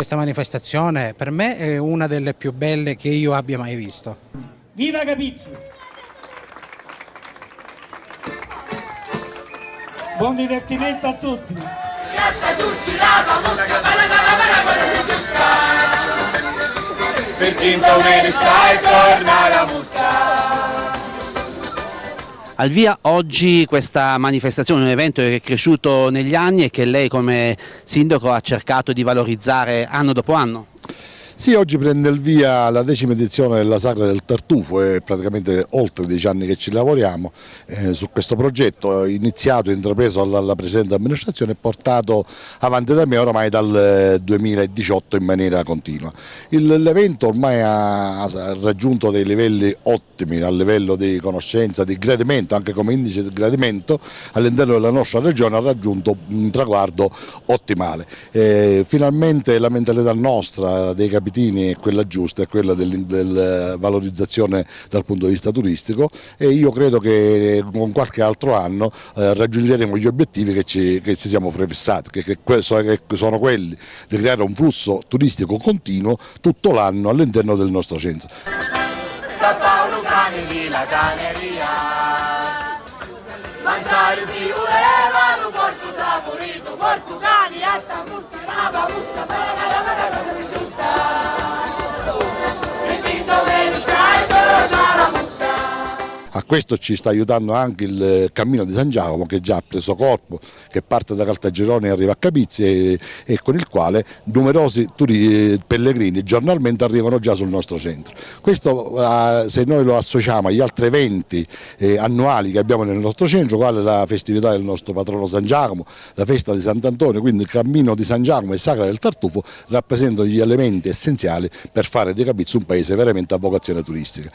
questa manifestazione per me è una delle più belle che io abbia mai visto. Viva Capizzi! Buon divertimento a tutti! Per chi indovere sai torna la busta. Al via oggi questa manifestazione, un evento che è cresciuto negli anni e che lei come sindaco ha cercato di valorizzare anno dopo anno. Sì, oggi prende il via la 10ª edizione della Sagra del Tartufo, è praticamente oltre 10 anni che ci lavoriamo su questo progetto, iniziato e intrapreso dalla precedente amministrazione e portato avanti da me oramai dal 2018 in maniera continua. L'evento ormai ha raggiunto dei livelli ottimi, a livello di conoscenza, di gradimento, anche come indice di gradimento all'interno della nostra regione ha raggiunto un traguardo ottimale. Finalmente la mentalità nostra dei capitini è quella giusta, è quella della valorizzazione dal punto di vista turistico e io credo che con qualche altro anno raggiungeremo gli obiettivi che ci siamo prefissati, che sono quelli di creare un flusso turistico continuo tutto l'anno all'interno del nostro centro. Scappano cani di la caneria, mangiare si volevano, porco saporito, porco cani, atta mucci, rapa, musca, A questo ci sta aiutando anche il cammino di San Giacomo che già ha preso corpo, che parte da Caltagirone e arriva a Capizzi e con il quale numerosi pellegrini giornalmente arrivano già sul nostro centro. Questo se noi lo associamo agli altri eventi annuali che abbiamo nel nostro centro, quale la festività del nostro patrono San Giacomo, la festa di Sant'Antonio, quindi il cammino di San Giacomo e Sagra del Tartufo rappresentano gli elementi essenziali per fare di Capizzi un paese veramente a vocazione turistica.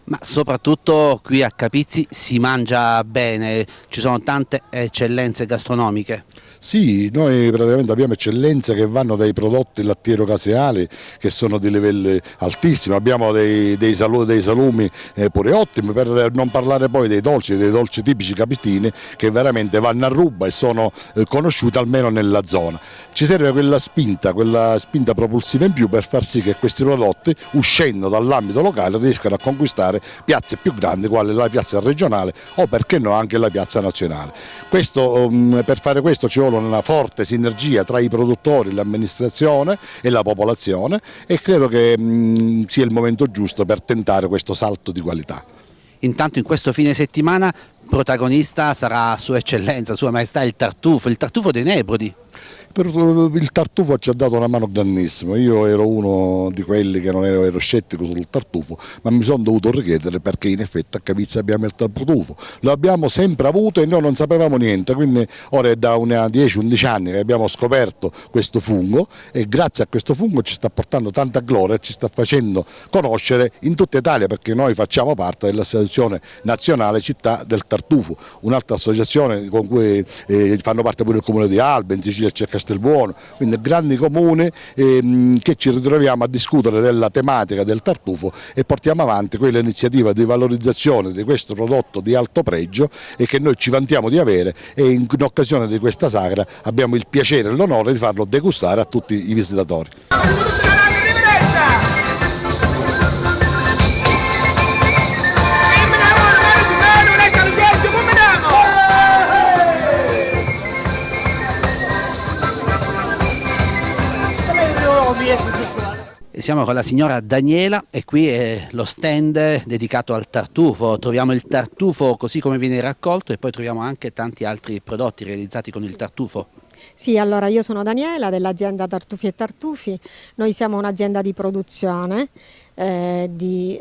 Ma soprattutto qui a Capizzi si mangia bene, ci sono tante eccellenze gastronomiche. Sì, noi praticamente abbiamo eccellenze che vanno dai prodotti lattiero-caseali che sono di livelli altissimi, abbiamo dei salumi pure ottimi, per non parlare poi dei dolci tipici capitini che veramente vanno a ruba e sono conosciuti almeno nella zona. Ci serve quella spinta propulsiva in più per far sì che questi prodotti, uscendo dall'ambito locale, riescano a conquistare piazze più grandi quale la piazza regionale o perché no anche la piazza nazionale. Per fare questo ci vuole una forte sinergia tra i produttori, l'amministrazione e la popolazione e credo che sia il momento giusto per tentare questo salto di qualità. Intanto in questo fine settimana protagonista sarà Sua Eccellenza, Sua Maestà il Tartufo dei Nebrodi. Il tartufo ci ha dato una mano grandissima, io ero uno di quelli che non ero scettico sul tartufo, ma mi sono dovuto richiedere perché in effetti a Capizzi abbiamo il tartufo, lo abbiamo sempre avuto e noi non sapevamo niente, quindi ora è da 10-11 anni che abbiamo scoperto questo fungo e grazie a questo fungo ci sta portando tanta gloria e ci sta facendo conoscere in tutta Italia perché noi facciamo parte dell'Associazione Nazionale Città del Tartufo, un'altra associazione con cui fanno parte pure il comune di Alba, in Sicilia c'è Castelbuono, quindi grandi comuni che ci ritroviamo a discutere della tematica del tartufo e portiamo avanti quella iniziativa di valorizzazione di questo prodotto di alto pregio e che noi ci vantiamo di avere e in occasione di questa sagra abbiamo il piacere e l'onore di farlo degustare a tutti i visitatori. E siamo con la signora Daniela e qui è lo stand dedicato al tartufo, troviamo il tartufo così come viene raccolto e poi troviamo anche tanti altri prodotti realizzati con il tartufo. Sì, allora io sono Daniela dell'azienda Tartufi e Tartufi, noi siamo un'azienda di produzione di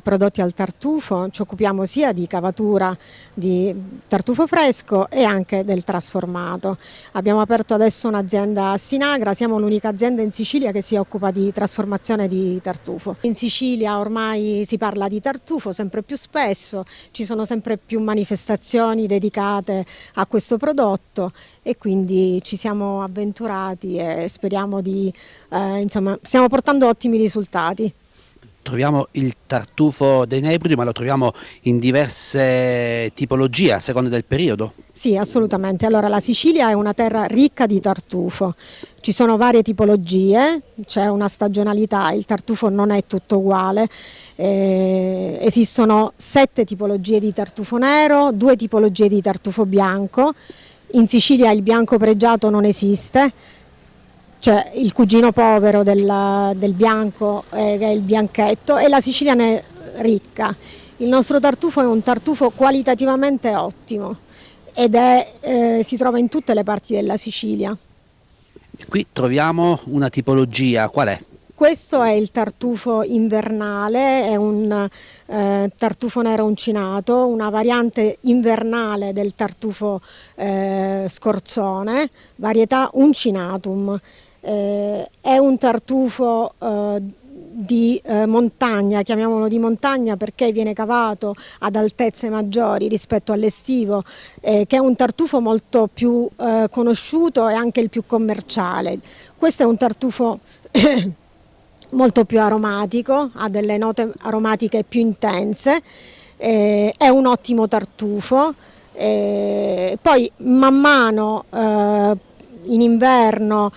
prodotti al tartufo, ci occupiamo sia di cavatura di tartufo fresco e anche del trasformato. Abbiamo aperto adesso un'azienda a Sinagra, siamo l'unica azienda in Sicilia che si occupa di trasformazione di tartufo. In Sicilia ormai si parla di tartufo sempre più spesso, ci sono sempre più manifestazioni dedicate a questo prodotto e quindi ci siamo avventurati e speriamo insomma, stiamo portando ottimi risultati. Troviamo il tartufo dei Nebrodi, ma lo troviamo in diverse tipologie a seconda del periodo. Sì, assolutamente. Allora, la Sicilia è una terra ricca di tartufo, ci sono varie tipologie, c'è una stagionalità, il tartufo non è tutto uguale, esistono 7 tipologie di tartufo nero, 2 tipologie di tartufo bianco, in Sicilia il bianco pregiato non esiste, c'è il cugino povero del bianco che è il bianchetto e la siciliana è ricca. Il nostro tartufo è un tartufo qualitativamente ottimo ed si trova in tutte le parti della Sicilia. E qui troviamo una tipologia, qual è? Questo è il tartufo invernale, è un tartufo nero uncinato, una variante invernale del tartufo scorzone, varietà uncinatum. È un tartufo di montagna, chiamiamolo di montagna perché viene cavato ad altezze maggiori rispetto all'estivo, che è un tartufo molto più conosciuto e anche il più commerciale. Questo è un tartufo molto più aromatico, ha delle note aromatiche più intense, è un ottimo tartufo, poi man mano in inverno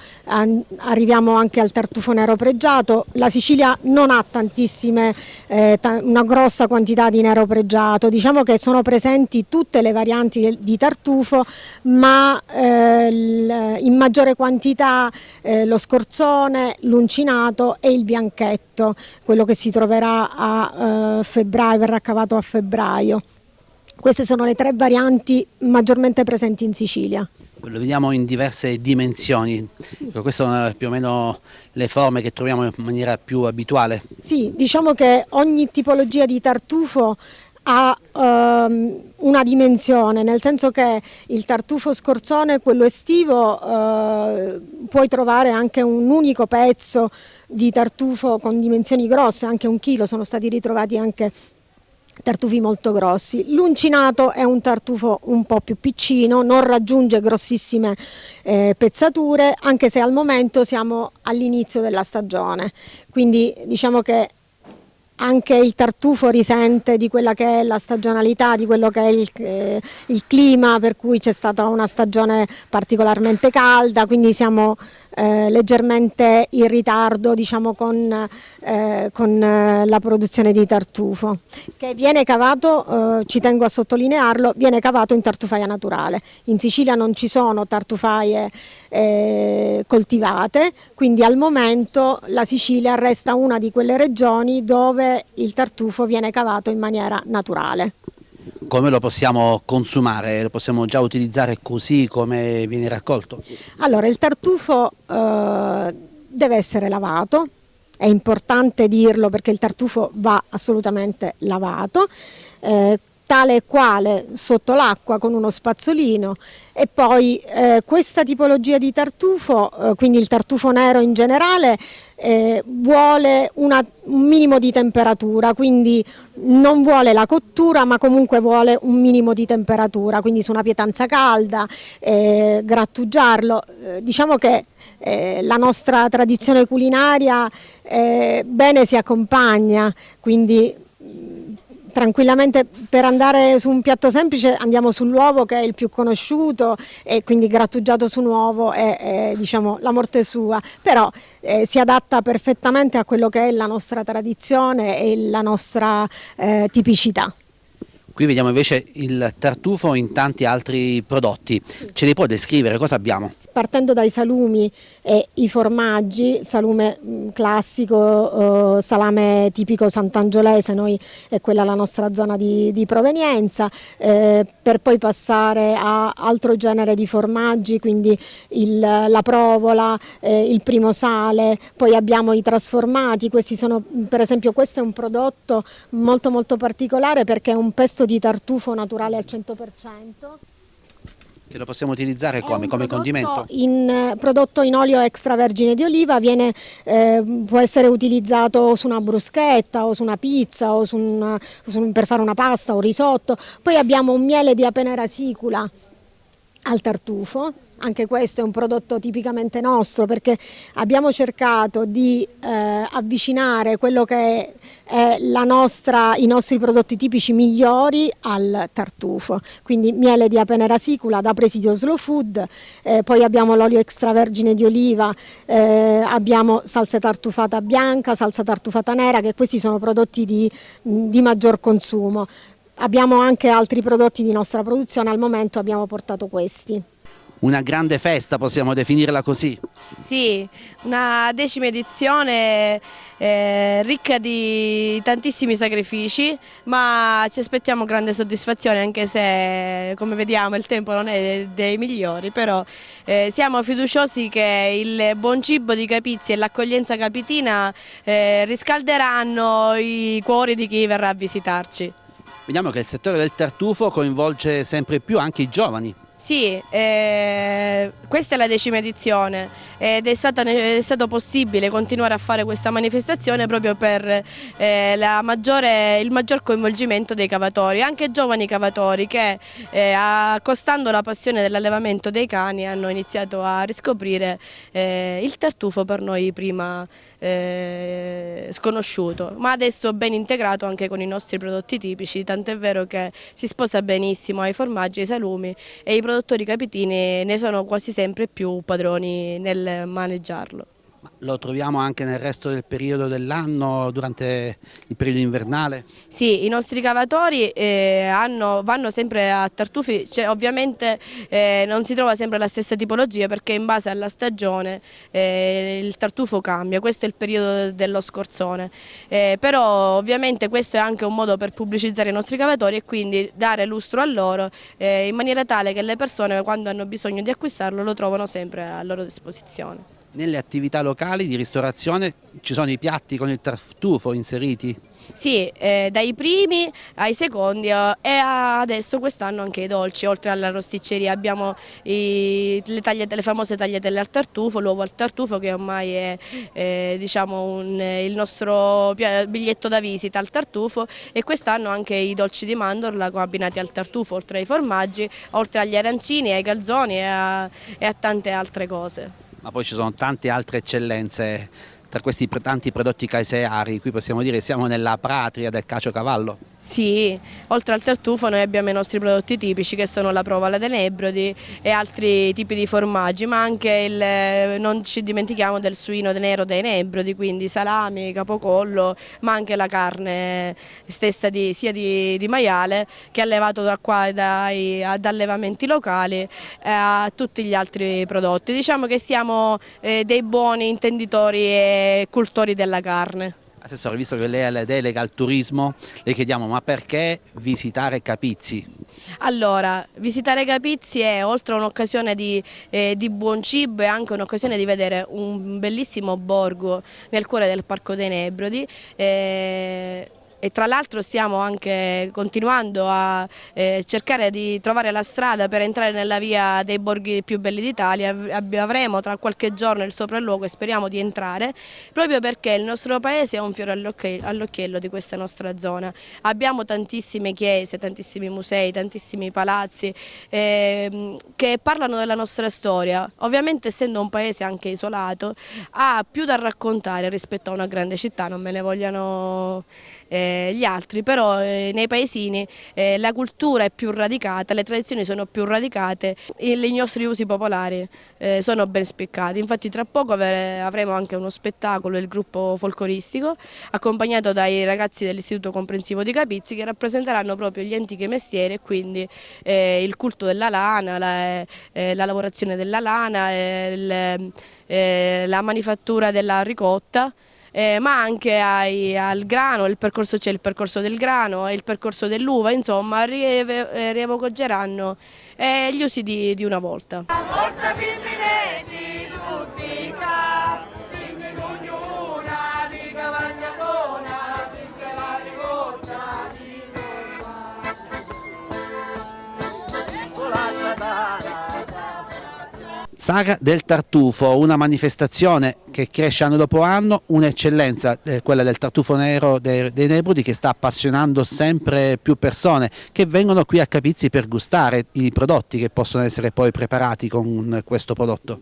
arriviamo anche al tartufo nero pregiato. La Sicilia non ha una grossa quantità di nero pregiato, diciamo che sono presenti tutte le varianti di tartufo, ma in maggiore quantità lo scorzone, l'uncinato e il bianchetto, quello che si troverà a febbraio, verrà cavato a febbraio. Queste sono le 3 varianti maggiormente presenti in Sicilia. Lo vediamo in diverse dimensioni, sì. Queste sono più o meno le forme che troviamo in maniera più abituale. Sì, diciamo che ogni tipologia di tartufo ha una dimensione, nel senso che il tartufo scorzone, quello estivo, puoi trovare anche un unico pezzo di tartufo con dimensioni grosse, anche 1 chilo, sono stati ritrovati anche tartufi molto grossi. L'uncinato è un tartufo un po' più piccino, non raggiunge grossissime pezzature, anche se al momento siamo all'inizio della stagione, quindi diciamo che anche il tartufo risente di quella che è la stagionalità, di quello che è il clima, per cui c'è stata una stagione particolarmente calda, quindi siamo leggermente in ritardo, diciamo, con la produzione di tartufo, che viene cavato, ci tengo a sottolinearlo, viene cavato in tartufaia naturale. In Sicilia non ci sono tartufaie coltivate, quindi al momento la Sicilia resta una di quelle regioni dove il tartufo viene cavato in maniera naturale. Come lo possiamo consumare? Lo possiamo già utilizzare così come viene raccolto? Allora, il tartufo deve essere lavato, è importante dirlo perché il tartufo va assolutamente lavato, tale e quale sotto l'acqua con uno spazzolino, e poi questa tipologia di tartufo, quindi il tartufo nero in generale, vuole un minimo di temperatura, quindi non vuole la cottura ma comunque vuole un minimo di temperatura, quindi su una pietanza calda, grattugiarlo. Diciamo che la nostra tradizione culinaria bene si accompagna, quindi tranquillamente per andare su un piatto semplice andiamo sull'uovo, che è il più conosciuto, e quindi grattugiato su un uovo è diciamo la morte sua, però si adatta perfettamente a quello che è la nostra tradizione e la nostra tipicità. Qui vediamo invece il tartufo in tanti altri prodotti. Ce li può descrivere? Cosa abbiamo? Partendo dai salumi e i formaggi, il salume classico, salame tipico sant'angiolese, noi è quella la nostra zona di provenienza, per poi passare a altro genere di formaggi, quindi la provola, il primo sale, poi abbiamo i trasformati. Questi sono, per esempio, questo è un prodotto molto molto particolare perché è un pesto di tartufo naturale al 100%. Che lo possiamo utilizzare come condimento? Prodotto in olio extravergine di oliva, può essere utilizzato su una bruschetta o su una pizza o per fare una pasta o risotto. Poi abbiamo un miele di Apenera sicula al tartufo. Anche questo è un prodotto tipicamente nostro perché abbiamo cercato di avvicinare quello che è i nostri prodotti tipici migliori al tartufo. Quindi miele di Apenera sicula da Presidio Slow Food, poi abbiamo l'olio extravergine di oliva, abbiamo salsa tartufata bianca, salsa tartufata nera, che questi sono prodotti di maggior consumo. Abbiamo anche altri prodotti di nostra produzione, al momento abbiamo portato questi. Una grande festa, possiamo definirla così? Sì, una 10ª edizione ricca di tantissimi sacrifici, ma ci aspettiamo grande soddisfazione, anche se, come vediamo, il tempo non è dei migliori, però siamo fiduciosi che il buon cibo di Capizzi e l'accoglienza capitina riscalderanno i cuori di chi verrà a visitarci. Vediamo che il settore del tartufo coinvolge sempre più anche i giovani. Sì, questa è la 10ª edizione ed è stato possibile continuare a fare questa manifestazione proprio per il maggior coinvolgimento dei cavatori, anche giovani cavatori che accostando la passione dell'allevamento dei cani hanno iniziato a riscoprire il tartufo, per noi prima sconosciuto, ma adesso ben integrato anche con i nostri prodotti tipici, tant'è vero che si sposa benissimo ai formaggi, ai salumi, e i produttori capitini ne sono quasi sempre più padroni nel maneggiarlo. Lo troviamo anche nel resto del periodo dell'anno, durante il periodo invernale? Sì, i nostri cavatori vanno sempre a tartufi, ovviamente non si trova sempre la stessa tipologia perché in base alla stagione il tartufo cambia, questo è il periodo dello scorzone, però ovviamente questo è anche un modo per pubblicizzare i nostri cavatori e quindi dare lustro a loro in maniera tale che le persone, quando hanno bisogno di acquistarlo, lo trovano sempre a loro disposizione. Nelle attività locali di ristorazione ci sono i piatti con il tartufo inseriti? Sì, dai primi ai secondi e adesso quest'anno anche i dolci. Oltre alla rosticceria abbiamo le famose tagliatelle al tartufo, l'uovo al tartufo che ormai è diciamo il nostro biglietto da visita al tartufo, e quest'anno anche i dolci di mandorla abbinati al tartufo, oltre ai formaggi, oltre agli arancini, ai calzoni e a tante altre cose. Ma poi ci sono tante altre eccellenze tra questi tanti prodotti caseari. Qui possiamo dire siamo nella patria del caciocavallo. Sì, oltre al tartufo noi abbiamo i nostri prodotti tipici che sono la provola dei nebrodi e altri tipi di formaggi, ma anche non ci dimentichiamo del suino nero dei nebrodi, quindi salami, capocollo, ma anche la carne stessa sia di maiale che è allevato da qua ad allevamenti locali, a tutti gli altri prodotti. Diciamo che siamo dei buoni intenditori e cultori della carne. Assessore, visto che lei ha la delega al turismo, le chiediamo ma perché visitare Capizzi? Allora, visitare Capizzi è oltre a un'occasione di buon cibo, è anche un'occasione di vedere un bellissimo borgo nel cuore del Parco dei Nebrodi. E tra l'altro stiamo anche continuando a cercare di trovare la strada per entrare nella via dei borghi più belli d'Italia. Avremo tra qualche giorno il sopralluogo e speriamo di entrare, proprio perché il nostro paese è un fiore all'occhiello di questa nostra zona. Abbiamo tantissime chiese, tantissimi musei, tantissimi palazzi che parlano della nostra storia. Ovviamente, essendo un paese anche isolato, ha più da raccontare rispetto a una grande città, non me ne vogliano gli altri, però nei paesini la cultura è più radicata, le tradizioni sono più radicate e i nostri usi popolari sono ben spiccati. Infatti tra poco avremo anche uno spettacolo, il gruppo folcloristico, accompagnato dai ragazzi dell'Istituto Comprensivo di Capizzi, che rappresenteranno proprio gli antichi mestieri e quindi il culto della lana, la lavorazione della lana, la manifattura della ricotta. Ma anche al grano, c'è il percorso del grano e il percorso dell'uva, insomma rievocheranno gli usi di una volta. Forza femmine di tutti i capi, ognuna di cavagna buona, fischia la ricotta di Sagra del Tartufo, una manifestazione che cresce anno dopo anno, un'eccellenza, quella del tartufo nero dei Nebrodi, che sta appassionando sempre più persone che vengono qui a Capizzi per gustare i prodotti che possono essere poi preparati con questo prodotto.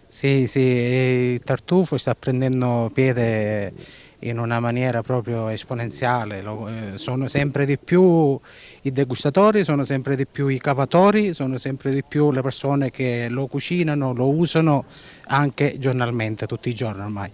Sì, il tartufo sta prendendo piede in una maniera proprio esponenziale, sono sempre di più i degustatori, sono sempre di più i cavatori, sono sempre di più le persone che lo cucinano, lo usano anche giornalmente, tutti i giorni ormai.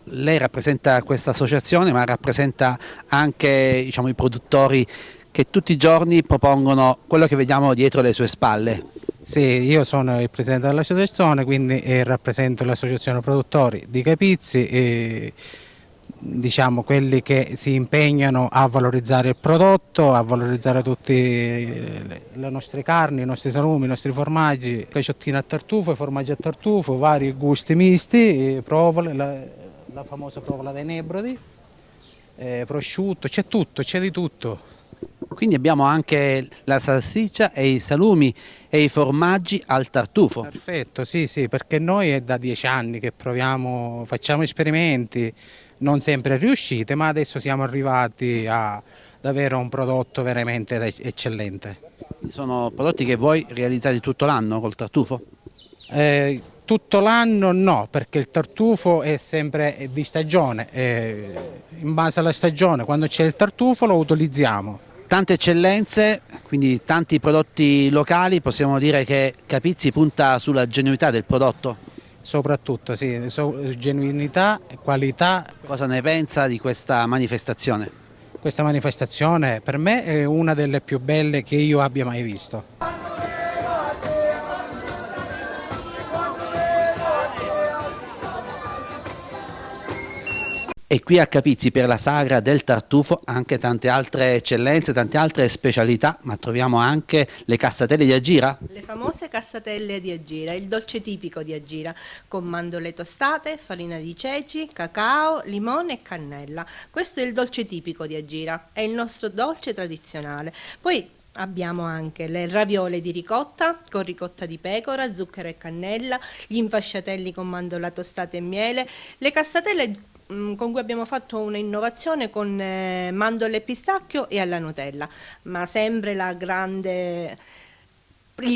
Lei rappresenta questa associazione, ma rappresenta anche, diciamo, i produttori che tutti i giorni propongono quello che vediamo dietro le sue spalle. Sì, io sono il presidente dell'associazione, quindi rappresento l'associazione produttori di Capizzi e diciamo quelli che si impegnano a valorizzare il prodotto, a valorizzare tutte le nostre carni, i nostri salumi, i nostri formaggi, le ciottine a tartufo, i formaggi a tartufo, vari gusti misti, provole, la famosa provola dei Nebrodi, prosciutto, c'è tutto, c'è di tutto. Quindi abbiamo anche la salsiccia e i salumi e i formaggi al tartufo. Perfetto, sì, perché noi è da 10 anni che proviamo, facciamo esperimenti, non sempre riusciti, ma adesso siamo arrivati ad avere un prodotto veramente eccellente. Sono prodotti che voi realizzate tutto l'anno col tartufo? Tutto l'anno no, perché il tartufo è sempre di stagione, in base alla stagione, quando c'è il tartufo lo utilizziamo. Tante eccellenze, quindi tanti prodotti locali, possiamo dire che Capizzi punta sulla genuinità del prodotto? Soprattutto, sì, genuinità e qualità. Cosa ne pensa di questa manifestazione? Questa manifestazione per me è una delle più belle che io abbia mai visto. E qui a Capizzi per la Sagra del Tartufo anche tante altre eccellenze, tante altre specialità, ma troviamo anche le cassatelle di Agira. Le famose cassatelle di Agira, il dolce tipico di Agira, con mandorle tostate, farina di ceci, cacao, limone e cannella. Questo è il dolce tipico di Agira, è il nostro dolce tradizionale. Poi abbiamo anche le raviole di ricotta con ricotta di pecora, zucchero e cannella, gli infasciatelli con mandorla tostata e miele, le cassatelle con cui abbiamo fatto una innovazione con mandorle e pistacchio e alla Nutella, ma sempre il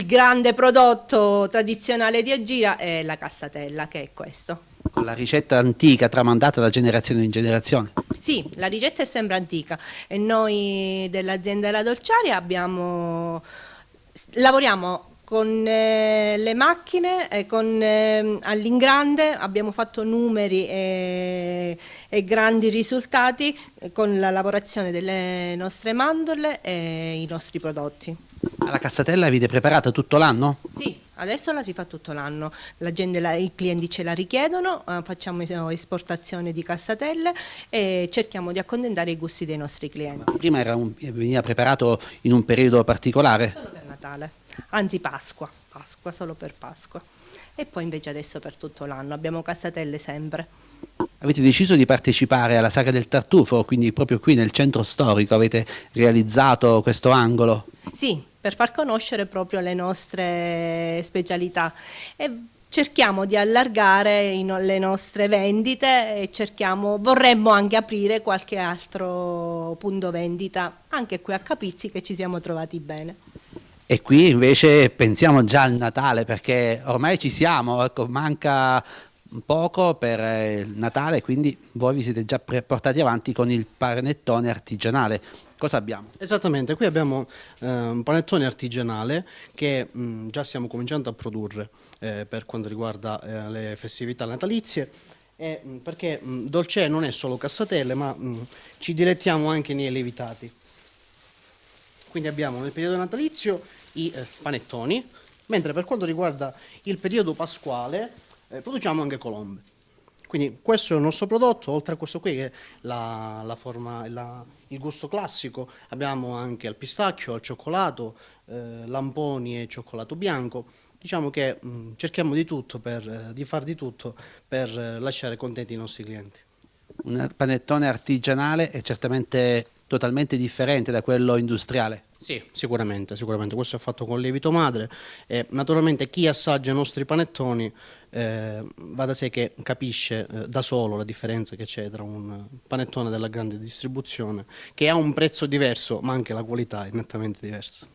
grande prodotto tradizionale di Agira è la cassatella, che è questo. Con la ricetta antica tramandata da generazione in generazione. Sì, la ricetta è sempre antica e noi dell'azienda della Dolciaria lavoriamo con le macchine, all'ingrande, abbiamo fatto numeri e grandi risultati con la lavorazione delle nostre mandorle e i nostri prodotti. La cassatella avete preparata tutto l'anno? Sì, adesso la si fa tutto l'anno, i clienti ce la richiedono, facciamo esportazione di cassatelle e cerchiamo di accontentare i gusti dei nostri clienti. Prima veniva preparato in un periodo particolare? Solo per Natale, anzi Pasqua, solo per Pasqua. E poi invece adesso per tutto l'anno abbiamo cassatelle sempre. Avete deciso di partecipare alla Sagra del Tartufo, quindi proprio qui nel centro storico avete realizzato questo angolo? Sì, per far conoscere proprio le nostre specialità e cerchiamo di allargare le nostre vendite e vorremmo anche aprire qualche altro punto vendita anche qui a Capizzi, che ci siamo trovati bene. E qui invece pensiamo già al Natale, perché ormai ci siamo, ecco, manca poco per il Natale, quindi voi vi siete già portati avanti con il panettone artigianale. Cosa abbiamo? Esattamente, qui abbiamo un panettone artigianale che già stiamo cominciando a produrre per quanto riguarda le festività natalizie, perché Dolce non è solo cassatelle, ma ci dilettiamo anche nei lievitati. Quindi abbiamo nel periodo natalizio i panettoni, mentre per quanto riguarda il periodo pasquale produciamo anche colombe. Quindi questo è il nostro prodotto, oltre a questo qui che è la forma, il gusto classico, abbiamo anche al pistacchio, al cioccolato, lamponi e cioccolato bianco. Diciamo che cerchiamo di far di tutto per lasciare contenti i nostri clienti. Un panettone artigianale è certamente totalmente differente da quello industriale. Sì, sicuramente, questo è fatto con lievito madre e naturalmente chi assaggia i nostri panettoni va da sé che capisce da solo la differenza che c'è tra un panettone della grande distribuzione, che ha un prezzo diverso ma anche la qualità è nettamente diversa.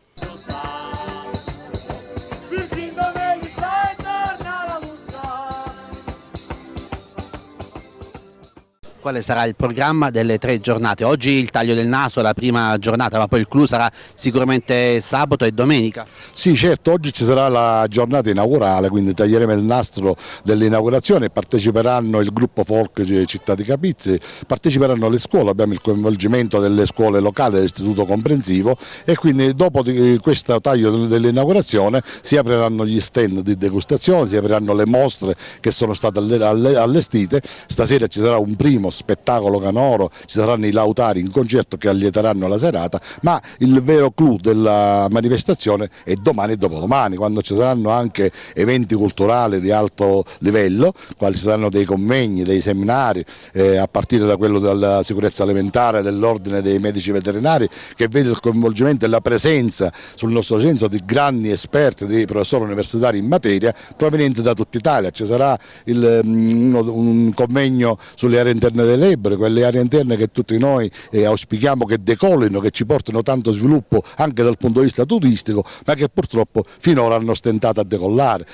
Quale sarà il programma delle 3 giornate? Oggi il taglio del naso è la prima giornata, ma poi il clou sarà sicuramente sabato e domenica. Sì, certo, oggi ci sarà la giornata inaugurale, quindi taglieremo il nastro dell'inaugurazione, parteciperanno il gruppo folk Città di Capizzi, parteciperanno le scuole, abbiamo il coinvolgimento delle scuole locali dell'istituto comprensivo e quindi dopo questo taglio dell'inaugurazione si apriranno gli stand di degustazione, si apriranno le mostre che sono state allestite. Stasera ci sarà un primo spettacolo canoro, ci saranno i lautari in concerto che allieteranno la serata, ma il vero clou della manifestazione è domani e dopodomani, quando ci saranno anche eventi culturali di alto livello, quali ci saranno dei convegni, dei seminari, a partire da quello della sicurezza alimentare, dell'ordine dei medici veterinari, che vede il coinvolgimento e la presenza sul nostro centro di grandi esperti, di professori universitari in materia provenienti da tutta Italia. Ci sarà un convegno sulle aree interne delle Ebre, quelle aree interne che tutti noi auspichiamo che decollino, che ci portino tanto sviluppo anche dal punto di vista turistico, ma che purtroppo finora hanno stentato a decollare.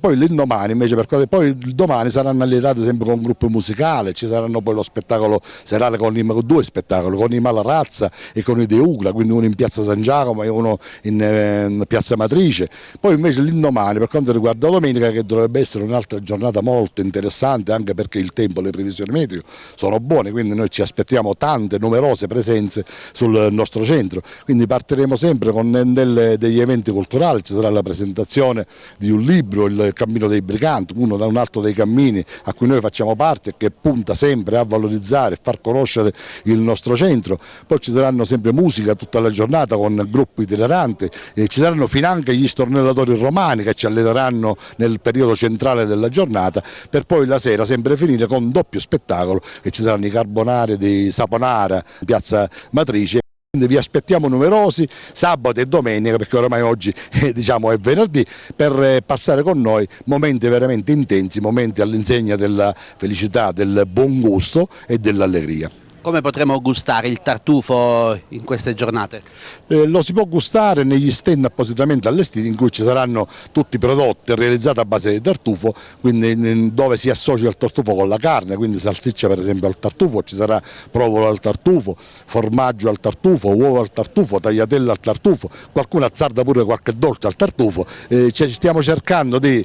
Poi l'indomani invece, poi il domani saranno allietati sempre con un gruppo musicale, ci saranno poi lo spettacolo serale con 2 spettacoli, con i Malarazza e con i De Ugla, quindi uno in piazza San Giacomo e uno in piazza Matrice. Poi invece l'indomani, per quanto riguarda domenica, che dovrebbe essere un'altra giornata molto interessante, anche perché il tempo, le previsioni meteo sono buone, quindi noi ci aspettiamo tante, numerose presenze sul nostro centro, quindi partiremo sempre con degli eventi culturali. Ci sarà la presentazione di un libro, Il Cammino dei Briganti, un altro dei cammini a cui noi facciamo parte e che punta sempre a valorizzare e far conoscere il nostro centro. Poi ci saranno sempre musica tutta la giornata con gruppi itineranti, ci saranno finanche gli stornellatori romani che ci alleneranno nel periodo centrale della giornata, per poi la sera sempre finire con un doppio spettacolo, e ci saranno i carbonari di Saponara, piazza Matrice. Quindi vi aspettiamo numerosi sabato e domenica, perché ormai oggi diciamo è venerdì, per passare con noi momenti veramente intensi, momenti all'insegna della felicità, del buon gusto e dell'allegria. Come potremo gustare il tartufo in queste giornate? Lo si può gustare negli stand appositamente allestiti, in cui ci saranno tutti i prodotti realizzati a base di tartufo, quindi dove si associa il tartufo con la carne, quindi salsiccia per esempio al tartufo, ci sarà provola al tartufo, formaggio al tartufo, uova al tartufo, tagliatelle al tartufo, qualcuno azzarda pure qualche dolce al tartufo. Stiamo cercando di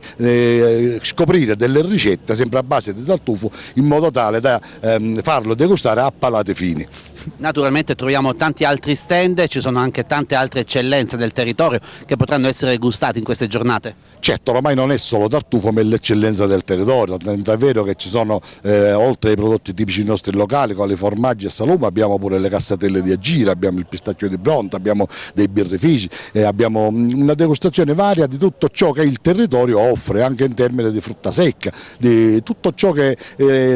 scoprire delle ricette sempre a base di tartufo, in modo tale da farlo degustare a palate fini. Naturalmente troviamo tanti altri stand, ci sono anche tante altre eccellenze del territorio che potranno essere gustate in queste giornate. Certo, ormai non è solo tartufo, ma è l'eccellenza del territorio, è vero che ci sono, oltre ai prodotti tipici nostri locali, quali formaggi e salume, abbiamo pure le cassatelle di Agira, abbiamo il pistacchio di Bronta, abbiamo dei birrifici, abbiamo una degustazione varia di tutto ciò che il territorio offre, anche in termini di frutta secca, di tutto ciò che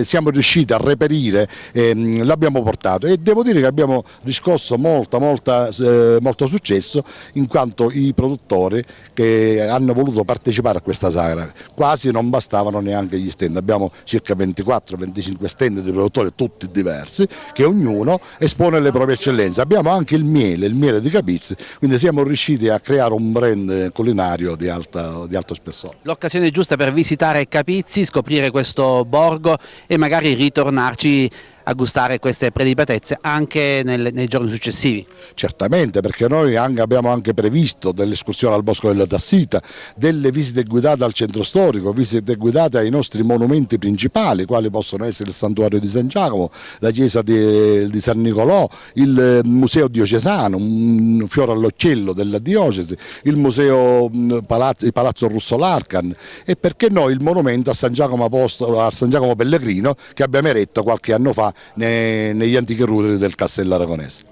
siamo riusciti a reperire. L'abbiamo l'abbiamo portato e devo dire che abbiamo riscosso molto successo, in quanto i produttori che hanno voluto partecipare a questa sagra quasi non bastavano neanche gli stand. Abbiamo circa 24-25 stand di produttori tutti diversi che ognuno espone le proprie eccellenze. Abbiamo anche il miele di Capizzi, quindi siamo riusciti a creare un brand culinario di alto spessore. L'occasione giusta per visitare Capizzi, scoprire questo borgo e magari ritornarci a gustare queste prelibatezze anche nei giorni successivi. Certamente, perché noi abbiamo anche previsto delle escursioni al Bosco della Tassita, delle visite guidate al centro storico, visite guidate ai nostri monumenti principali, quali possono essere il Santuario di San Giacomo, la chiesa di San Nicolò, il Museo Diocesano, un fiore all'occhiello della diocesi, il Museo Palazzo Russo Larcan e perché no il monumento a San Giacomo Pellegrino che abbiamo eretto qualche anno fa negli antichi ruderi del Castello Aragonese.